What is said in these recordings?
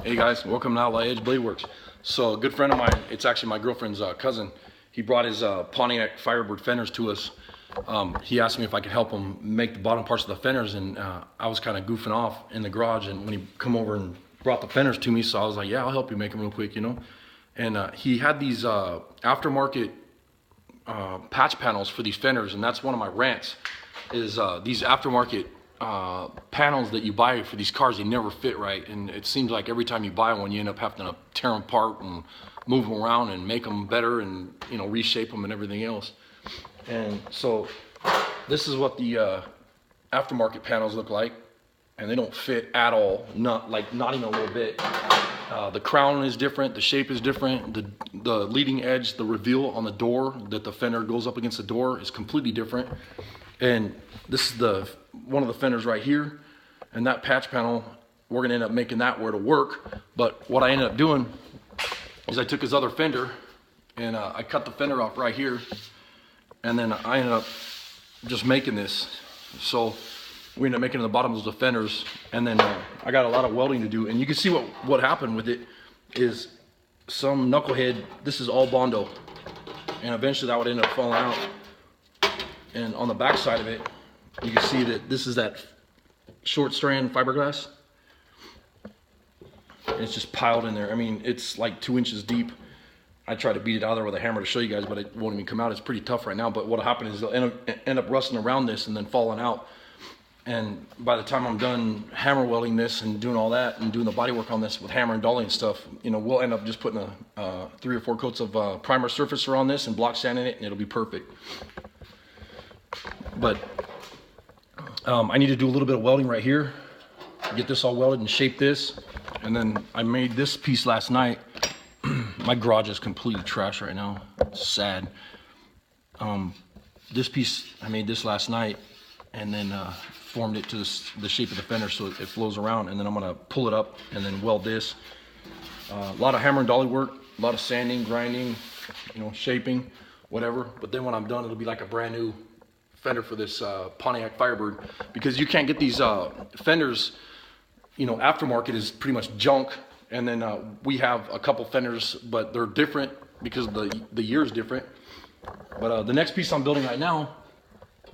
Hey guys, welcome to Outlaw Edge Blade Works. So a good friend of mine, it's actually my girlfriend's cousin, he brought his Pontiac Firebird fenders to us. He asked me if I could help him make the bottom parts of the fenders, and I was kind of goofing off in the garage, and when he come over and brought the fenders to me, so I was like, yeah, I'll help you make them real quick, you know. And he had these aftermarket patch panels for these fenders, and that's one of my rants, is these aftermarket panels that you buy for these cars, they never fit right, and it seems like every time you buy one you end up having to tear them apart and move them around and make them better and, you know, reshape them and everything else. And so this is what the aftermarket panels look like, and they don't fit at all, not even a little bit. The crown is different, the shape is different, the leading edge, the reveal on the door that the fender goes up against the door is completely different. And this is one of the fenders right here, and that patch panel, we're gonna end up making that where it'll work. But what I ended up doing is I took his other fender and I cut the fender off right here, and then I ended up just making this. So we ended up making the bottoms of the fenders, and then I got a lot of welding to do. And you can see what happened with it is some knucklehead, this is all Bondo, and eventually that would end up falling out. And on the back side of it, you can see that this is that short strand fiberglass. And it's just piled in there. I mean, it's like 2 inches deep. I tried to beat it out there with a hammer to show you guys, but it won't even come out. It's pretty tough right now. But what'll happen is they'll end up rusting around this and then falling out. And by the time I'm done hammer welding this and doing all that and doing the body work on this with hammer and dolly and stuff, you know, we'll end up just putting 3 or 4 coats of primer surfacer on this and block sanding it, and it'll be perfect. But I need to do a little bit of welding right here, get this all welded and shape this. And then I made this piece last night. My garage is completely trash right now. It's sad. This piece, I made this last night, and then formed it to the shape of the fender so it flows around. And then I'm gonna pull it up and then weld this. A lot of hammer and dolly work, a lot of sanding, grinding, you know, shaping, whatever. But then when I'm done, it'll be like a brand new fender for this Pontiac Firebird, because you can't get these fenders, you know, aftermarket is pretty much junk. And then we have a couple fenders, but they're different because the year is different. But the next piece I'm building right now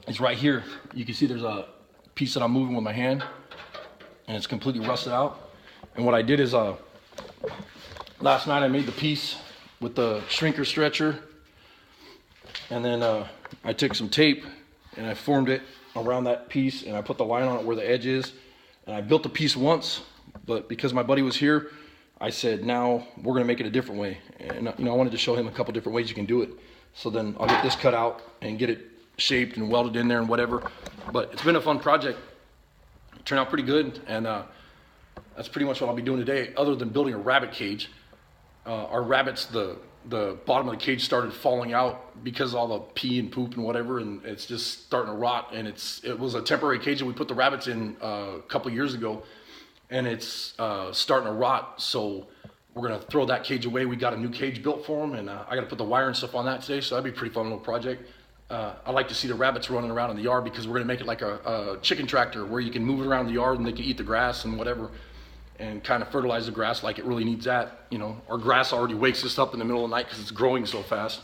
is right here. You can see there's a piece that I'm moving with my hand, and it's completely rusted out. And what I did is last night I made the piece with the shrinker stretcher, and then I took some tape and I formed it around that piece, and I put the line on it where the edge is. And I built the piece once, but because my buddy was here, I said, now we're gonna make it a different way. And you know, I wanted to show him a couple different ways you can do it. So then I'll get this cut out and get it shaped and welded in there and whatever. But it's been a fun project. It turned out pretty good, and that's pretty much what I'll be doing today, other than building a rabbit cage. Our rabbits, the bottom of the cage started falling out because of all the pee and poop and whatever, and it's just starting to rot. And it was a temporary cage that we put the rabbits in a couple years ago, and it's starting to rot. So we're gonna throw that cage away. We got a new cage built for them, and I gotta put the wire and stuff on that today, so that'd be a pretty fun little project. I like to see the rabbits running around in the yard, because we're gonna make it like a chicken tractor where you can move it around the yard and they can eat the grass and whatever, and kind of fertilize the grass like it really needs that. You know, our grass already wakes us up in the middle of the night because it's growing so fast.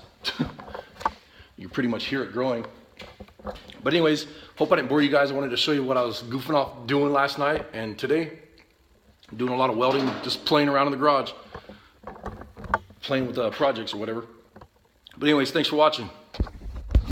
You pretty much hear it growing. But anyways, hope I didn't bore you guys. I wanted to show you what I was goofing off doing last night, and today I'm doing a lot of welding, just playing around in the garage, playing with projects or whatever. But anyways, thanks for watching.